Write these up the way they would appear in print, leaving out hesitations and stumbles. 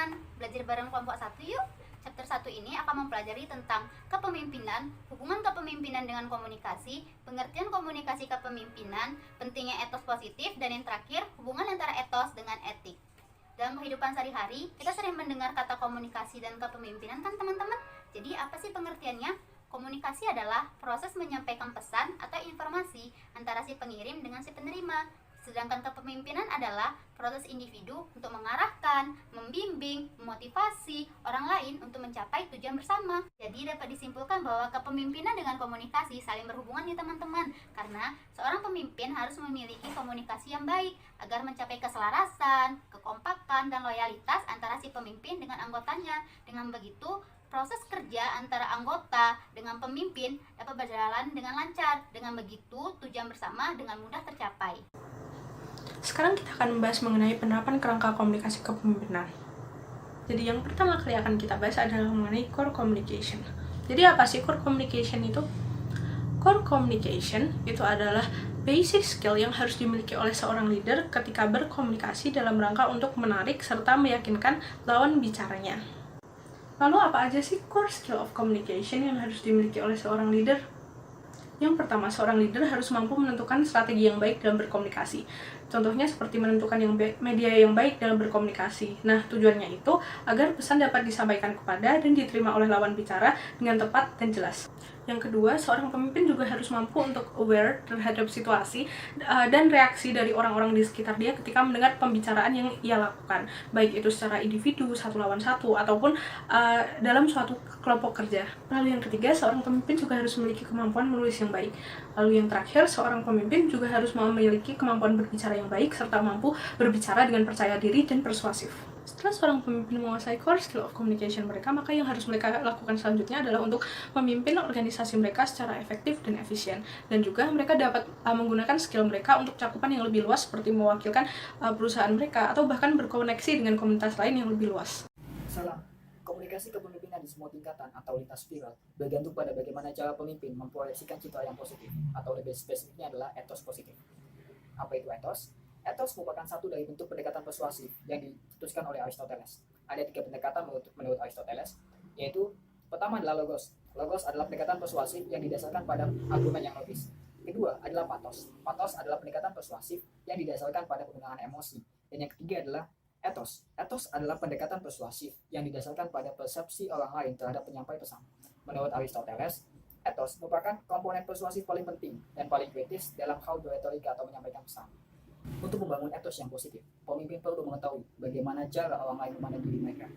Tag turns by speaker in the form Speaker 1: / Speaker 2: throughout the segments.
Speaker 1: teman-teman, belajar bareng kelompok 1 yuk. Chapter 1 ini akan mempelajari tentang kepemimpinan, hubungan kepemimpinan dengan komunikasi, pengertian komunikasi kepemimpinan, pentingnya etos positif, dan yang terakhir, hubungan antara etos dengan etik. Dalam kehidupan sehari-hari, kita sering mendengar kata komunikasi dan kepemimpinan kan teman-teman? Jadi apa sih pengertiannya? Komunikasi adalah proses menyampaikan pesan atau informasi antara si pengirim dengan si penerima. Sedangkan kepemimpinan adalah proses individu untuk mengarahkan, membimbing, memotivasi orang lain untuk mencapai tujuan bersama. Jadi dapat disimpulkan bahwa kepemimpinan dengan komunikasi saling berhubungan nih teman-teman. Karena seorang pemimpin harus memiliki komunikasi yang baik agar mencapai keselarasan, kekompakan, dan loyalitas antara si pemimpin dengan anggotanya. Dengan begitu, proses kerja antara anggota dengan pemimpin dapat berjalan dengan lancar. Dengan begitu, tujuan bersama dengan mudah tercapai.
Speaker 2: Sekarang kita akan membahas mengenai penerapan kerangka komunikasi kepemimpinan. Jadi yang pertama kali akan kita bahas adalah mengenai core communication. Jadi apa sih core communication itu? Core communication itu adalah basic skill yang harus dimiliki oleh seorang leader ketika berkomunikasi dalam rangka untuk menarik serta meyakinkan lawan bicaranya. Lalu apa aja sih core skill of communication yang harus dimiliki oleh seorang leader? Yang pertama, seorang leader harus mampu menentukan strategi yang baik dalam berkomunikasi. Contohnya seperti menentukan media yang baik dalam berkomunikasi. Nah, tujuannya itu agar pesan dapat disampaikan kepada dan diterima oleh lawan bicara dengan tepat dan jelas. Yang kedua, seorang pemimpin juga harus mampu untuk aware terhadap situasi dan reaksi dari orang-orang di sekitar dia ketika mendengar pembicaraan yang ia lakukan, baik itu secara individu, satu lawan satu, ataupun dalam suatu kelompok kerja. Lalu yang ketiga, seorang pemimpin juga harus memiliki kemampuan menulis yang baik. Lalu yang terakhir, seorang pemimpin juga harus memiliki kemampuan berbicara yang baik serta mampu berbicara dengan percaya diri dan persuasif. Setelah seorang pemimpin menguasai core skill of communication mereka, maka yang harus mereka lakukan selanjutnya adalah untuk memimpin organisasi mereka secara efektif dan efisien. Dan juga mereka dapat menggunakan skill mereka untuk cakupan yang lebih luas seperti mewakilkan perusahaan mereka atau bahkan berkoneksi dengan komunitas lain yang lebih luas.
Speaker 3: Salam. Komunikasi kepemimpinan di semua tingkatan atau lintas spiral bergantung pada bagaimana cara pemimpin memproyeksikan citra yang positif, atau lebih spesifiknya adalah etos positif. Apa itu etos? Etos merupakan satu dari bentuk pendekatan persuasif yang dicetuskan oleh Aristoteles. Ada 3 pendekatan menurut Aristoteles, yaitu pertama adalah logos. Logos adalah pendekatan persuasif yang didasarkan pada argumen yang logis. Kedua adalah pathos. Pathos adalah pendekatan persuasif yang didasarkan pada penggunaan emosi. Dan yang ketiga adalah etos. Etos adalah pendekatan persuasif yang didasarkan pada persepsi orang lain terhadap penyampai pesan. Menurut Aristoteles, etos merupakan komponen persuasif paling penting dan paling kritis dalam hal berretorika atau menyampaikan pesan. Untuk membangun etos yang positif, pemimpin perlu mengetahui bagaimana cara orang lain memandang diri mereka.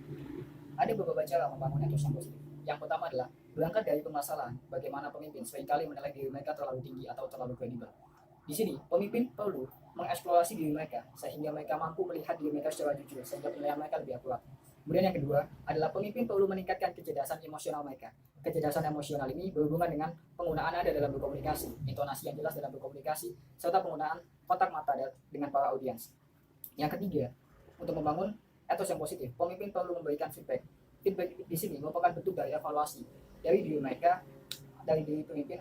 Speaker 3: Ada beberapa cara membangun etos yang positif. Yang pertama adalah berangkat dari permasalahan bagaimana pemimpin seringkali menilai diri mereka terlalu tinggi atau terlalu kredibel. Di sini, pemimpin perlu mengeksplorasi diri mereka sehingga mereka mampu melihat diri mereka secara jujur sehingga penilaian mereka lebih akurat. Kemudian yang kedua adalah pemimpin perlu meningkatkan kecerdasan emosional mereka. Kecerdasan emosional ini berhubungan dengan penggunaan nada dalam berkomunikasi, intonasi yang jelas dalam berkomunikasi, serta penggunaan kontak mata dengan para audiens. Yang ketiga, untuk membangun etos yang positif, pemimpin perlu memberikan feedback. Feedback di sini merupakan bentuk dari evaluasi dari diri mereka, dari diri pemimpin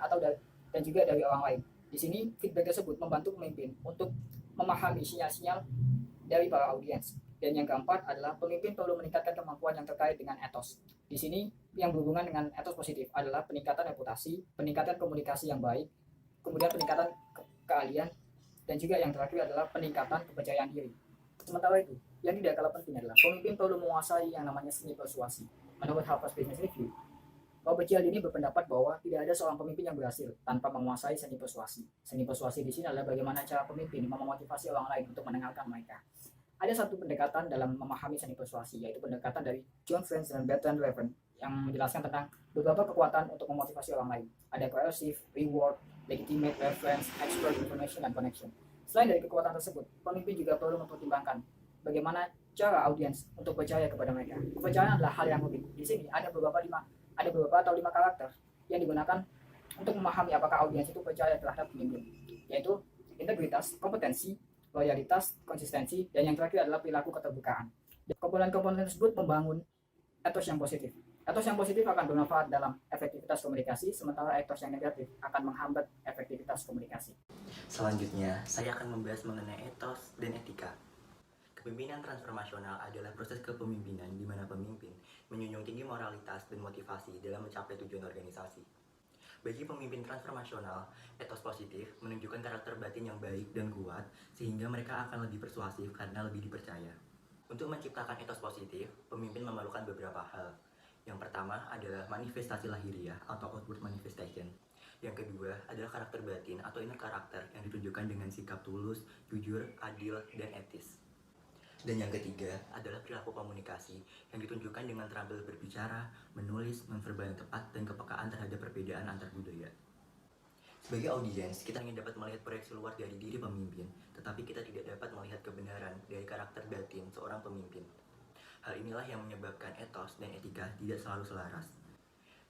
Speaker 3: dan juga dari orang lain. Di sini feedback tersebut membantu pemimpin untuk memahami sinyal-sinyal dari para audiens. Dan yang keempat adalah pemimpin perlu meningkatkan kemampuan yang terkait dengan etos. Di sini yang berhubungan dengan etos positif adalah peningkatan reputasi, peningkatan komunikasi yang baik, kemudian peningkatan keahlian, dan juga yang terakhir adalah peningkatan kepercayaan diri. Sementara itu, yang tidak kalah penting adalah pemimpin perlu menguasai yang namanya seni persuasi. Menurut Harvard Business Review, Robert Cialdini berpendapat bahwa tidak ada seorang pemimpin yang berhasil tanpa menguasai seni persuasi. Seni persuasi di sini adalah bagaimana cara pemimpin memotivasi orang lain untuk mendengarkan mereka. Ada satu pendekatan dalam memahami seni persuasi, yaitu pendekatan dari John Friends dan Bertrand Raven yang menjelaskan tentang beberapa kekuatan untuk memotivasi orang lain. Ada coercive, reward, legitimate, reference, expert, information, dan connection. Selain dari kekuatan tersebut, pemimpin juga perlu mempertimbangkan bagaimana cara audiens untuk percaya kepada mereka. Kepercayaan adalah hal yang rumit. Di sini ada beberapa atau lima karakter yang digunakan untuk memahami apakah audiens itu percaya terhadap pemimpin, yaitu integritas, kompetensi, loyalitas, konsistensi, dan yang terakhir adalah perilaku keterbukaan. Komponen-komponen tersebut membangun etos yang positif. Etos yang positif akan bermanfaat dalam efektivitas komunikasi, sementara etos yang negatif akan menghambat efektivitas komunikasi.
Speaker 4: Selanjutnya, saya akan membahas mengenai etos dan etika. Pemimpinan transformasional adalah proses kepemimpinan di mana pemimpin menjunjung tinggi moralitas dan motivasi dalam mencapai tujuan organisasi. Bagi pemimpin transformasional, etos positif menunjukkan karakter batin yang baik dan kuat sehingga mereka akan lebih persuasif karena lebih dipercaya. Untuk menciptakan etos positif, pemimpin memerlukan beberapa hal. Yang pertama adalah manifestasi lahiriah atau outward manifestation. Yang kedua adalah karakter batin atau inner karakter yang ditunjukkan dengan sikap tulus, jujur, adil, dan etis. Dan yang ketiga adalah perilaku komunikasi yang ditunjukkan dengan terampil berbicara, menulis, nonverbal yang tepat, dan kepekaan terhadap perbedaan antar budaya. Sebagai audiens, kita ingin dapat melihat proyeksi luar dari diri pemimpin, tetapi kita tidak dapat melihat kebenaran dari karakter batin seorang pemimpin. Hal inilah yang menyebabkan etos dan etika tidak selalu selaras.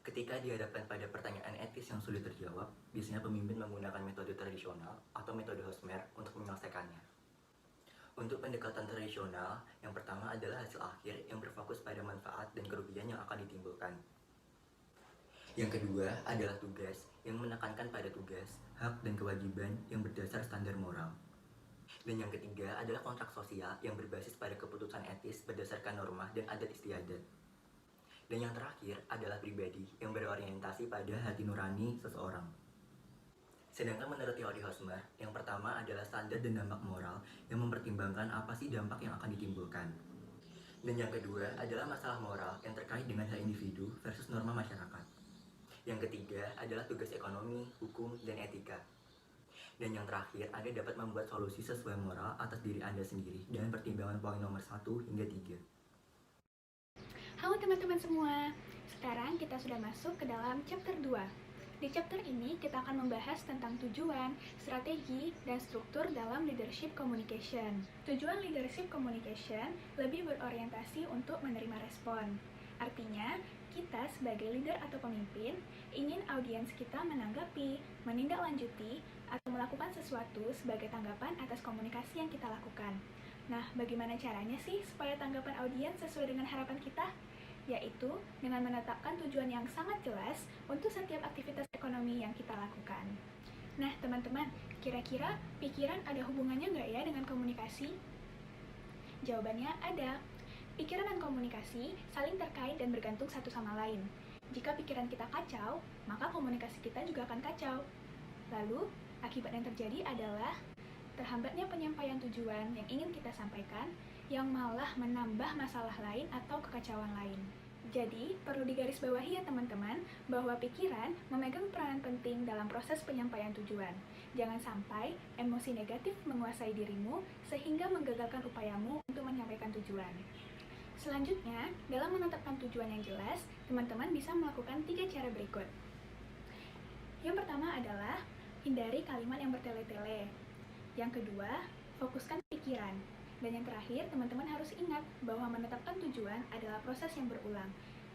Speaker 4: Ketika dihadapkan pada pertanyaan etis yang sulit terjawab, biasanya pemimpin menggunakan metode tradisional atau metode Hosmer untuk menyelesaikannya. Untuk pendekatan tradisional, yang pertama adalah hasil akhir yang berfokus pada manfaat dan kerugian yang akan ditimbulkan. Yang kedua adalah tugas yang menekankan pada tugas, hak, dan kewajiban yang berdasar standar moral. Dan yang ketiga adalah kontrak sosial yang berbasis pada keputusan etis berdasarkan norma dan adat istiadat. Dan yang terakhir adalah pribadi yang berorientasi pada hati nurani seseorang. Sedangkan menurut teori Hosmer, yang pertama adalah standar dan dampak moral yang mempertimbangkan apa sih dampak yang akan ditimbulkan. Dan yang kedua adalah masalah moral yang terkait dengan hak individu versus norma masyarakat. Yang ketiga adalah tugas ekonomi, hukum, dan etika. Dan yang terakhir, Anda dapat membuat solusi sesuai moral atas diri Anda sendiri dengan pertimbangan poin nomor 1 hingga 3.
Speaker 5: Halo teman-teman semua, sekarang kita sudah masuk ke dalam chapter 2. Di chapter ini kita akan membahas tentang tujuan, strategi, dan struktur dalam leadership communication. Tujuan leadership communication lebih berorientasi untuk menerima respon. Artinya, kita sebagai leader atau pemimpin ingin audiens kita menanggapi, menindaklanjuti, atau melakukan sesuatu sebagai tanggapan atas komunikasi yang kita lakukan. Nah, bagaimana caranya sih supaya tanggapan audiens sesuai dengan harapan kita? Yaitu dengan menetapkan tujuan yang sangat jelas untuk setiap aktivitas ekonomi yang kita lakukan. Nah, teman-teman, kira-kira pikiran ada hubungannya nggak ya dengan komunikasi? Jawabannya ada. Pikiran dan komunikasi saling terkait dan bergantung satu sama lain. Jika pikiran kita kacau, maka komunikasi kita juga akan kacau. Lalu, akibat yang terjadi adalah terhambatnya penyampaian tujuan yang ingin kita sampaikan, yang malah menambah masalah lain atau kekacauan lain. Jadi, perlu digarisbawahi ya teman-teman, bahwa pikiran memegang peranan penting dalam proses penyampaian tujuan. Jangan sampai emosi negatif menguasai dirimu sehingga menggagalkan upayamu untuk menyampaikan tujuan. Selanjutnya, dalam menetapkan tujuan yang jelas, teman-teman bisa melakukan 3 cara berikut. Yang pertama adalah hindari kalimat yang bertele-tele. Yang kedua, fokuskan pikiran. Dan yang terakhir, teman-teman harus ingat bahwa menetapkan tujuan adalah proses yang berulang.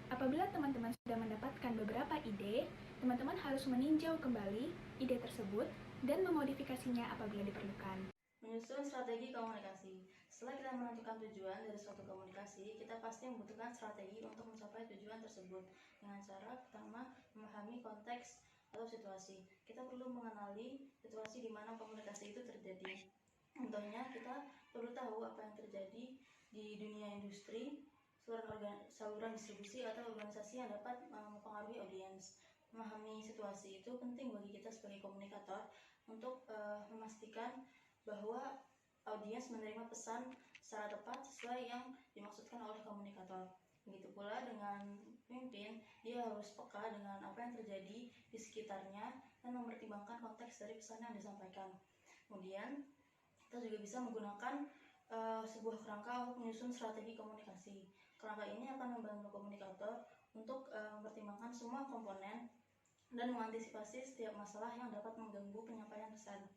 Speaker 5: Apabila teman-teman sudah mendapatkan beberapa ide, teman-teman harus meninjau kembali ide tersebut dan memodifikasinya apabila diperlukan.
Speaker 6: Menyusun strategi komunikasi. Setelah kita menentukan tujuan dari suatu komunikasi, kita pasti membutuhkan strategi untuk mencapai tujuan tersebut. Dengan cara pertama, memahami konteks atau situasi. Kita perlu mengenali situasi di mana komunikasi itu terjadi. Contohnya, kita perlu tahu apa yang terjadi di dunia industri, saluran distribusi atau organisasi yang dapat mempengaruhi audiens. Memahami situasi itu penting bagi kita sebagai komunikator untuk memastikan bahwa audiens menerima pesan secara tepat sesuai yang dimaksudkan oleh komunikator. Begitu pula dengan pemimpin, dia harus peka dengan apa yang terjadi di sekitarnya dan mempertimbangkan konteks dari pesan yang disampaikan. Kemudian, kita juga bisa menggunakan sebuah kerangka untuk menyusun strategi komunikasi. Kerangka ini akan membantu komunikator untuk mempertimbangkan semua komponen dan mengantisipasi setiap masalah yang dapat mengganggu penyampaian pesan.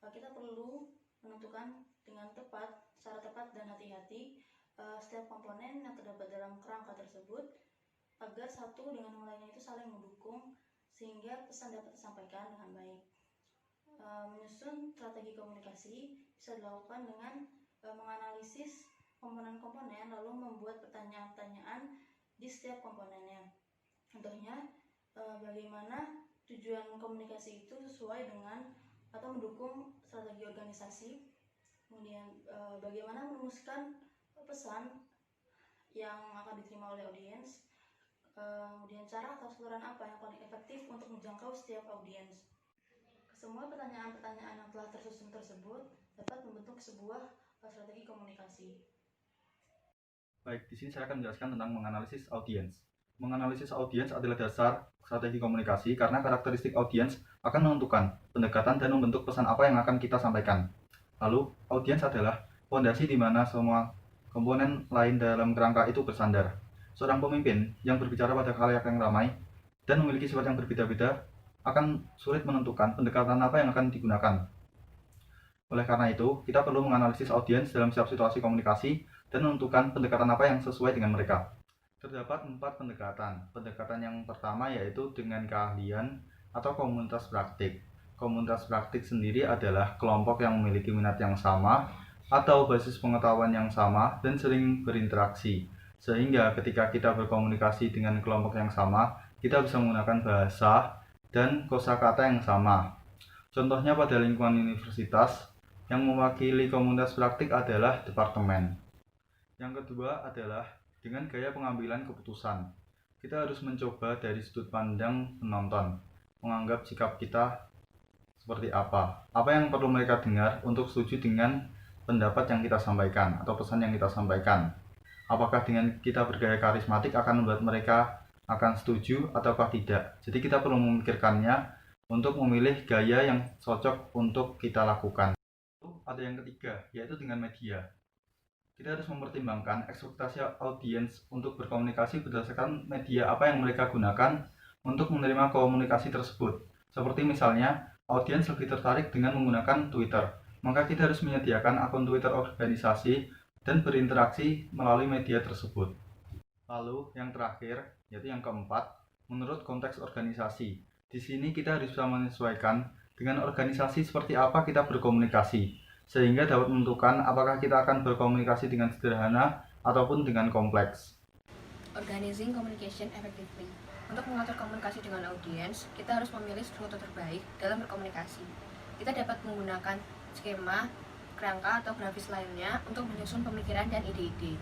Speaker 6: Kita perlu menentukan dengan tepat, secara tepat dan hati-hati setiap komponen yang terdapat dalam kerangka tersebut agar satu dengan yang lainnya itu saling mendukung sehingga pesan dapat disampaikan dengan baik. Menyusun strategi komunikasi bisa dilakukan dengan menganalisis komponen-komponen lalu membuat pertanyaan-pertanyaan di setiap komponennya. Contohnya, bagaimana tujuan komunikasi itu sesuai dengan atau mendukung strategi organisasi, kemudian bagaimana merumuskan pesan yang akan diterima oleh audiens, kemudian cara atau saluran apa yang paling efektif untuk menjangkau setiap audiens. Semua pertanyaan-pertanyaan yang telah tersusun tersebut dapat membentuk sebuah strategi komunikasi.
Speaker 7: Baik, di sini saya akan menjelaskan tentang menganalisis audiens. Menganalisis audiens adalah dasar strategi komunikasi karena karakteristik audiens akan menentukan pendekatan dan membentuk pesan apa yang akan kita sampaikan. Lalu, audiens adalah fondasi di mana semua komponen lain dalam kerangka itu bersandar. Seorang pemimpin yang berbicara pada khalayak yang ramai dan memiliki sifat yang berbeda-beda akan sulit menentukan pendekatan apa yang akan digunakan. Oleh karena itu, kita perlu menganalisis audiens dalam setiap situasi komunikasi dan menentukan pendekatan apa yang sesuai dengan mereka. Terdapat 4 pendekatan. Pendekatan yang pertama yaitu dengan keahlian atau komunitas praktik. Komunitas praktik sendiri adalah kelompok yang memiliki minat yang sama atau basis pengetahuan yang sama dan sering berinteraksi. Sehingga ketika kita berkomunikasi dengan kelompok yang sama, kita bisa menggunakan bahasa dan kosakata yang sama. Contohnya pada lingkungan universitas, yang mewakili komunitas praktik adalah departemen. Yang kedua adalah dengan gaya pengambilan keputusan. Kita harus mencoba dari sudut pandang penonton, menganggap sikap kita seperti apa yang perlu mereka dengar untuk setuju dengan pendapat yang kita sampaikan atau pesan yang kita sampaikan. Apakah dengan kita bergaya karismatik akan membuat mereka akan setuju ataukah tidak. Jadi kita perlu memikirkannya untuk memilih gaya yang cocok untuk kita lakukan. Ada yang ketiga, yaitu dengan media. Kita harus mempertimbangkan ekspektasi audiens untuk berkomunikasi berdasarkan media apa yang mereka gunakan untuk menerima komunikasi tersebut. Seperti misalnya, audiens lebih tertarik dengan menggunakan Twitter. Maka kita harus menyediakan akun Twitter organisasi dan berinteraksi melalui media tersebut. Lalu yang terakhir, yaitu yang keempat, menurut konteks organisasi. Di sini kita harus bisa menyesuaikan dengan organisasi seperti apa kita berkomunikasi, sehingga dapat menentukan apakah kita akan berkomunikasi dengan sederhana ataupun dengan kompleks.
Speaker 8: Organizing communication effectively. Untuk mengatur komunikasi dengan audiens, kita harus memilih struktur terbaik dalam berkomunikasi. Kita dapat menggunakan skema, kerangka, atau grafis lainnya untuk menyusun pemikiran dan ide-ide.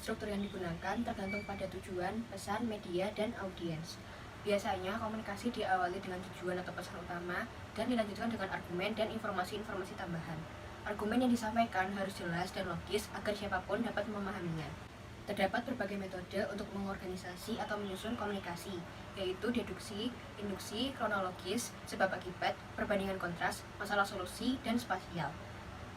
Speaker 8: Struktur yang digunakan tergantung pada tujuan, pesan, media, dan audiens. Biasanya, komunikasi diawali dengan tujuan atau pesan utama dan dilanjutkan dengan argumen dan informasi-informasi tambahan. Argumen yang disampaikan harus jelas dan logis agar siapapun dapat memahaminya. Terdapat berbagai metode untuk mengorganisasi atau menyusun komunikasi, yaitu deduksi, induksi, kronologis, sebab akibat, perbandingan kontras, masalah solusi, dan spasial.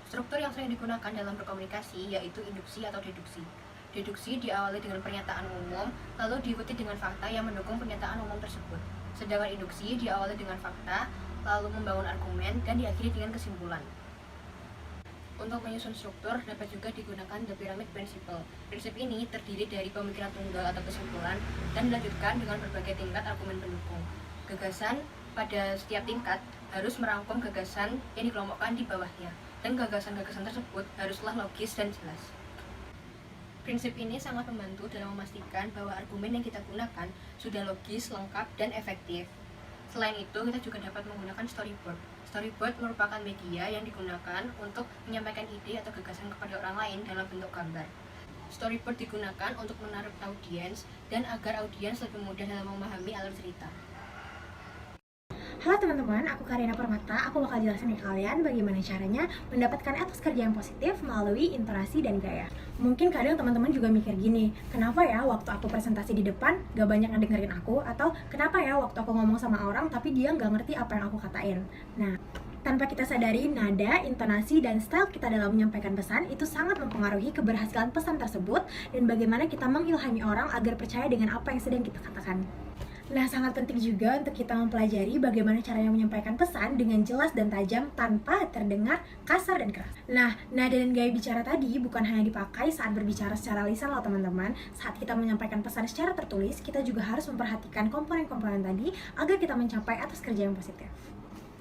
Speaker 8: Struktur yang sering digunakan dalam berkomunikasi yaitu induksi atau deduksi. Deduksi diawali dengan pernyataan umum, lalu diikuti dengan fakta yang mendukung pernyataan umum tersebut. Sedangkan induksi diawali dengan fakta, lalu membangun argumen, dan diakhiri dengan kesimpulan. Untuk menyusun struktur dapat juga digunakan The Pyramid Principle. Prinsip ini terdiri dari pemikiran tunggal atau kesimpulan dan dilanjutkan dengan berbagai tingkat argumen pendukung. Gagasan pada setiap tingkat harus merangkum gagasan yang dikelompokkan di bawahnya, dan gagasan-gagasan tersebut haruslah logis dan jelas. Prinsip ini sangat membantu dalam memastikan bahwa argumen yang kita gunakan sudah logis, lengkap, dan efektif. Selain itu, kita juga dapat menggunakan storyboard. Storyboard merupakan media yang digunakan untuk menyampaikan ide atau gagasan kepada orang lain dalam bentuk gambar. Storyboard digunakan untuk menarik audiens dan agar audiens lebih mudah dalam memahami alur cerita.
Speaker 9: Halo teman-teman, aku Karina Permata. Aku bakal jelasin ke kalian bagaimana caranya mendapatkan etos kerja yang positif melalui intonasi dan gaya. Mungkin kadang teman-teman juga mikir gini, kenapa ya waktu aku presentasi di depan gak banyak yang dengerin aku? Atau kenapa ya waktu aku ngomong sama orang tapi dia gak ngerti apa yang aku katain? Nah, tanpa kita sadari, nada, intonasi, dan style kita dalam menyampaikan pesan itu sangat mempengaruhi keberhasilan pesan tersebut dan bagaimana kita mengilhami orang agar percaya dengan apa yang sedang kita katakan. Nah, sangat penting juga untuk kita mempelajari bagaimana caranya menyampaikan pesan dengan jelas dan tajam tanpa terdengar kasar dan keras. Nah, nada dan gaya bicara tadi bukan hanya dipakai saat berbicara secara lisan loh teman-teman. Saat kita menyampaikan pesan secara tertulis, kita juga harus memperhatikan komponen-komponen tadi agar kita mencapai atas kerja yang positif.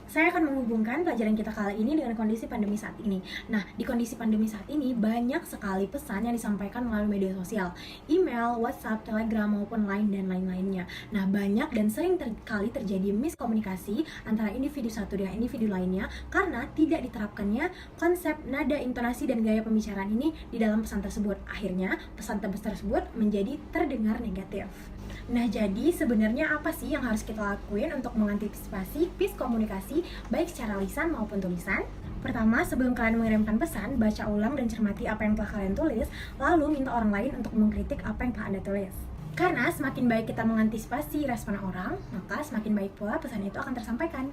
Speaker 9: Saya akan menghubungkan pelajaran kita kali ini dengan kondisi pandemi saat ini. Nah, di kondisi pandemi saat ini banyak sekali pesan yang disampaikan melalui media sosial, email, WhatsApp, Telegram, maupun Line dan lain-lainnya. Nah, banyak dan sering kali terjadi miskomunikasi antara individu satu dengan individu lainnya karena tidak diterapkannya konsep, nada, intonasi, dan gaya pembicaraan ini di dalam pesan tersebut. Akhirnya, pesan tersebut menjadi terdengar negatif. Nah, jadi sebenarnya apa sih yang harus kita lakuin untuk mengantisipasi miskomunikasi baik secara lisan maupun tulisan? Pertama, sebelum kalian mengirimkan pesan, baca ulang dan cermati apa yang telah kalian tulis, lalu minta orang lain untuk mengkritik apa yang telah Anda tulis. Karena semakin baik kita mengantisipasi respon orang, maka semakin baik pula pesan itu akan tersampaikan.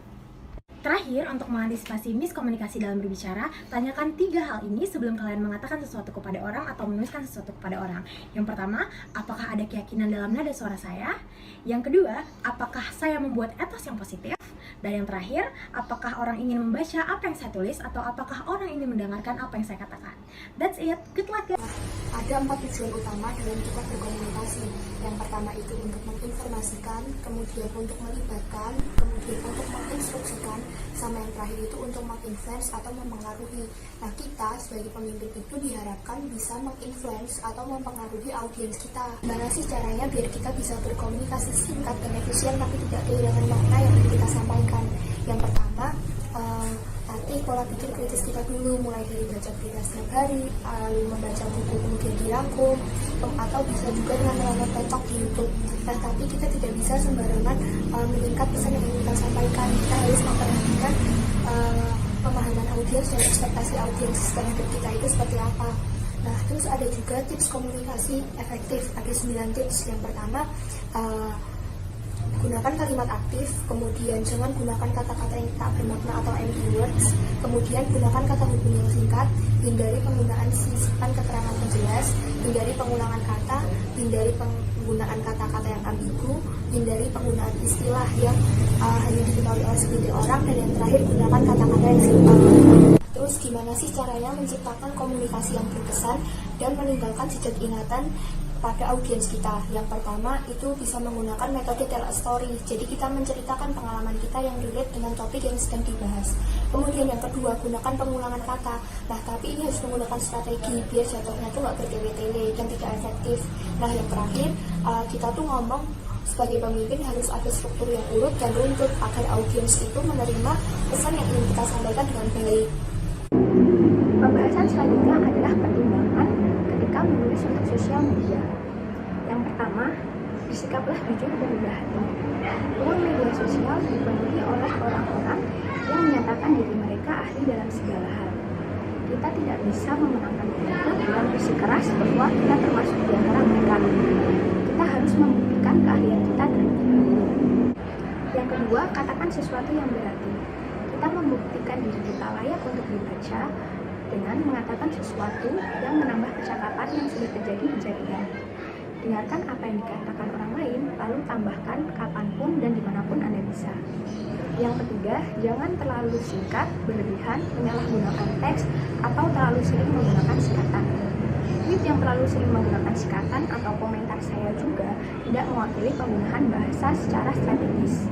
Speaker 9: Terakhir, untuk mengantisipasi miskomunikasi dalam berbicara, tanyakan 3 hal ini sebelum kalian mengatakan sesuatu kepada orang atau menuliskan sesuatu kepada orang. Yang pertama, apakah ada keyakinan dalam nada suara saya? Yang kedua, apakah saya membuat etos yang positif? Dan yang terakhir, apakah orang ingin membaca apa yang saya tulis atau apakah orang ingin mendengarkan apa yang saya katakan? That's it. Good luck, guys.
Speaker 10: Ada 4 tujuan utama dalam kita berkomunikasi. Yang pertama itu untuk menginformasikan, kemudian untuk melibatkan, kemudian untuk menginstruksikan, sama yang terakhir itu untuk menginfluence atau mempengaruhi. Nah, kita sebagai pemimpin itu diharapkan bisa menginfluence atau mempengaruhi audiens kita. Gimana sih caranya biar kita bisa berkomunikasi singkat dan efisien tapi tidak kehilangan makna yang ingin kita sampaikan? Yang pertama, latih pola pikir kritis kita dulu, mulai dari baca berita setiap hari, lalu membaca buku kemudian dirangkum, atau bisa juga dengan menonton TikTok di YouTube. Nah, tapi kita tidak bisa sembarangan meningkat pesan yang ingin kita sampaikan. Kita harus memperhatikan pemahaman audiens dan ekspektasi audiens terhadap kita itu seperti apa. Nah, terus ada juga tips komunikasi efektif. Ada 9 tips. Yang pertama, gunakan kalimat aktif, kemudian jangan gunakan kata-kata yang tak bermakna atau empty words, kemudian gunakan kata hubung yang singkat, hindari penggunaan sisipan keterangan penjelas, hindari pengulangan kata, hindari penggunaan kata-kata yang ambigu, hindari penggunaan istilah yang hanya diketahui oleh segelintir orang, dan yang terakhir gunakan kata-kata yang simpel. Terus gimana sih caranya menciptakan komunikasi yang berkesan dan meninggalkan jejak ingatan pada audiens kita? Yang pertama itu bisa menggunakan metode tell a story. Jadi kita menceritakan pengalaman kita yang relate dengan topik yang sedang dibahas. Kemudian yang kedua, gunakan pengulangan kata. Nah, tapi ini harus menggunakan strategi biar jatuhnya tuh nggak bertele-tele dan tidak efektif. Nah, yang terakhir, kita tuh ngomong sebagai pemimpin harus ada struktur yang urut dan runtut agar audiens itu menerima pesan yang ingin kita sampaikan dengan baik.
Speaker 9: Pembahasan selanjutnya adalah pertimbangan ketika menulis untuk sosial media. Yang pertama, bersikaplah jujur dan rendah hati. Ruang media sosial dipenuhi oleh orang-orang yang menyatakan diri mereka ahli dalam segala hal. Kita tidak bisa memenangkan mereka dengan bersikeras bahwa kita termasuk di antara mereka. Kita harus membuktikan keahlian kita terlebih dahulu. Yang kedua, katakan sesuatu yang berarti. Kita membuktikan diri kita layak untuk dibaca dengan mengatakan sesuatu yang menambah percakapan yang sudah terjadi di jaringan. Dengarkan apa yang dikatakan orang lain, lalu tambahkan kapanpun dan dimanapun Anda bisa. Yang ketiga, jangan terlalu singkat, berlebihan, menyalahgunakan teks, atau terlalu sering menggunakan sikatan. Tweet yang terlalu sering menggunakan sikatan atau komentar saya juga tidak mewakili penggunaan bahasa secara strategis.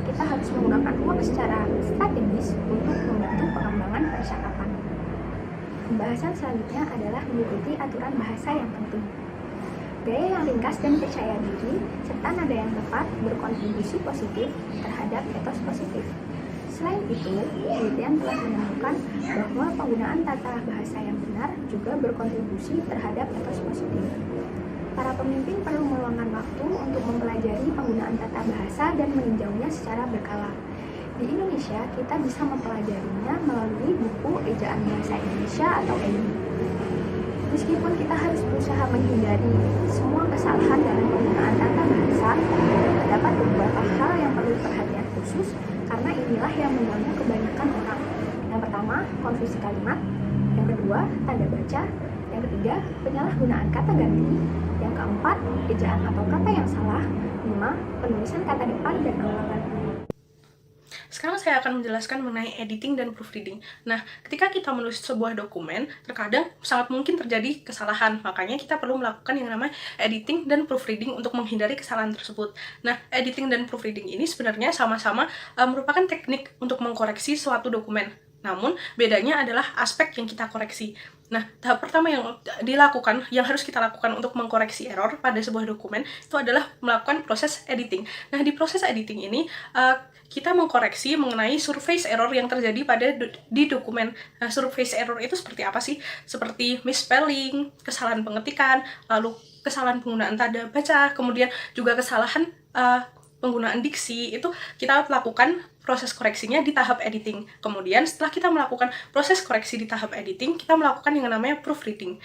Speaker 9: Kita harus menggunakan ruang secara strategis untuk membantu pengembangan percakapan. Pembahasan selanjutnya adalah mengikuti aturan bahasa yang penting. Gaya yang ringkas dan percaya diri, serta nada yang tepat berkontribusi positif terhadap etos positif. Selain itu, penelitian telah menemukan bahwa penggunaan tata bahasa yang benar juga berkontribusi terhadap etos positif. Para pemimpin perlu meluangkan waktu untuk mempelajari penggunaan tata bahasa dan meninjaunya secara berkala. Di Indonesia, kita bisa mempelajarinya melalui buku Ejaan Bahasa Indonesia atau EBI. Meskipun kita harus berusaha menghindari semua kesalahan dalam penggunaan tata bahasa, terdapat beberapa hal yang perlu perhatian khusus karena inilah yang mengganggu kebanyakan orang. Yang pertama, konfusi kalimat. Yang kedua, tanda baca. Yang ketiga, penyalahgunaan kata ganti. Yang keempat, ejaan atau kata yang salah. 5. Penulisan kata depan dan ulangan.
Speaker 2: Sekarang saya akan menjelaskan mengenai editing dan proofreading. Nah, ketika kita menulis sebuah dokumen, terkadang sangat mungkin terjadi kesalahan. Makanya kita perlu melakukan yang namanya editing dan proofreading untuk menghindari kesalahan tersebut. Nah, editing dan proofreading ini sebenarnya sama-sama merupakan teknik untuk mengkoreksi suatu dokumen. Namun, bedanya adalah aspek yang kita koreksi. Nah, tahap pertama yang harus kita lakukan untuk mengkoreksi error pada sebuah dokumen itu adalah melakukan proses editing. Nah, di proses editing ini kita mengkoreksi mengenai surface error yang terjadi di dokumen. Nah, surface error itu seperti apa sih? Seperti misspelling, kesalahan pengetikan, lalu kesalahan penggunaan tanda baca, kemudian juga kesalahan penggunaan diksi. Itu kita lakukan proses koreksinya di tahap editing. Kemudian setelah kita melakukan proses koreksi di tahap editing, kita melakukan yang namanya proofreading.